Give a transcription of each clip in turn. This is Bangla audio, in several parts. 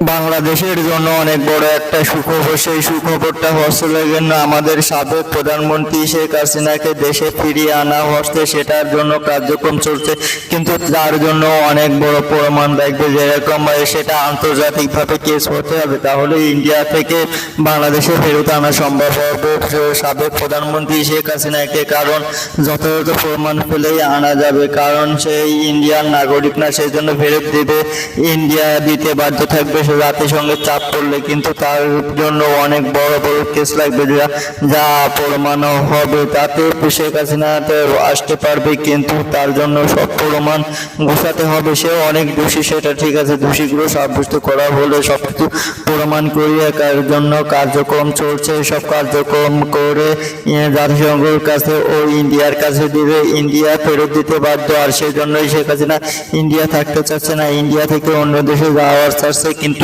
বাংলাদেশের জন্য অনেক বড় একটা সুখবর। সেই সুখবরটা হচ্ছে আমাদের সাবেক প্রধানমন্ত্রী শেখ হাসিনাকে দেশে ফিরিয়ে আনা হচ্ছে, সেটার জন্য কার্যক্রম চলছে। কিন্তু তার জন্য অনেক বড় প্রমাণ লাগবে, যেরকম সেটা আন্তর্জাতিকভাবে কেস হতে হবে, তাহলে ইন্ডিয়া থেকে বাংলাদেশে ফেরত আনা সম্ভব হবে সাবেক প্রধানমন্ত্রী শেখ হাসিনাকে। কারণ যথাযথ প্রমাণ পেলেই আনা যাবে, কারণ সেই ইন্ডিয়ান নাগরিক না, সেই জন্য ফেরত দেবে ইন্ডিয়া, দিতে বাধ্য থাকবে জাতিসংঘের চাপ পড়লে। কিন্তু তার জন্য অনেক বড় বড় কেস লাগবে, যা প্রমাণ হবে, তাতে শেখ হাসিনা আসতে পারবে। কিন্তু তার জন্য সব প্রমাণ গোছাতে হবে। সে অনেক দোষী, সেটা ঠিক আছে, দোষীগুলো সাব্যস্ত করা হলে সবকিছু প্রমাণ করিয়ে তার জন্য কার্যক্রম চলছে। সব কার্যক্রম করে জাতিসংঘের কাছে ও ইন্ডিয়ার কাছে দিবে, ইন্ডিয়া ফেরত দিতে বাধ্য। আর সেই জন্যই শেখ হাসিনা ইন্ডিয়া থাকতে চাচ্ছে না, ইন্ডিয়া থেকে অন্য দেশে যাওয়ার চাচ্ছে, কিন্তু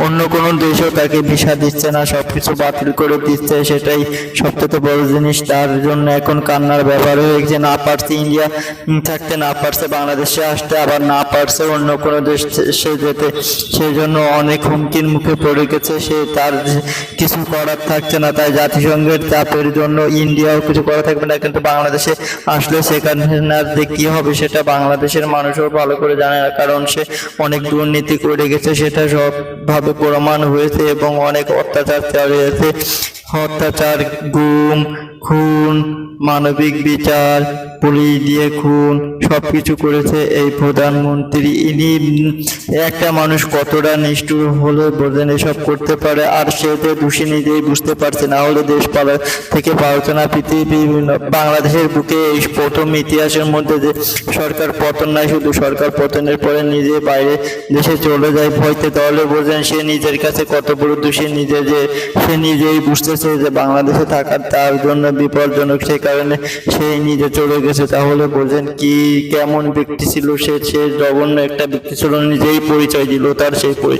অন্য কোনো দেশও তাকে ভিসা দিচ্ছে না, সবকিছু বাতিল করে দিচ্ছে। সেটাই সবথেকে বড় জিনিস। তার জন্য এখন কান্নার ব্যাপার হয়েছে, না পারছে ইন্ডিয়া থাকতে, না পারছে বাংলাদেশে আসতে, আবার না পারছে অন্য কোনো দেশে যেতে। সেই জন্য অনেক হুমকির মুখে পড়ে গেছে সে, তার কিছু করার থাকছে না। তাই জাতিসংঘের চাপের জন্য ইন্ডিয়াও কিছু করা থাকবে না। কিন্তু বাংলাদেশে আসলে সেখানে কি হবে সেটা বাংলাদেশের মানুষও ভালো করে জানে না, কারণ সে অনেক দুর্নীতি করে গেছে, সেটা সবভাবে প্রমাণ হয়েছে। এবং অনেক অত্যাচার চালিয়েছে, অত্যাচার, গুম, খুন, মানবিক বিচার, পুলিশ দিয়ে খুন, সবকিছু করেছে এই প্রধানমন্ত্রী। ইনি একটা মানুষ কতটা নিষ্ঠুর হলে বোঝেন এসব করতে পারে। আর সে তো দোষী নিজেই বুঝতে পারছে, না হলে দেশ পালা থেকে পারছে না। পৃথিবী বাংলাদেশের বুকে এই প্রথম ইতিহাসের মধ্যে যে সরকার পতন নাই, শুধু সরকার পতনের পরে নিজে বাইরে দেশে চলে যায় ভয়তে, তাহলে বোঝেন সে নিজের কাছে কত বড় দোষী, সে নিজেই বুঝতেছে যে বাংলাদেশে থাকার তার জন্য বিপজ্জনক, সে কারণে সে নিজে চলে গেছে। তাহলে বোঝেন কি কেমন ব্যক্তি ছিল সে, জঘন্য একটা ব্যক্তি ছিল, নিজেই পরিচয় দিল তার সেই পরিচয়।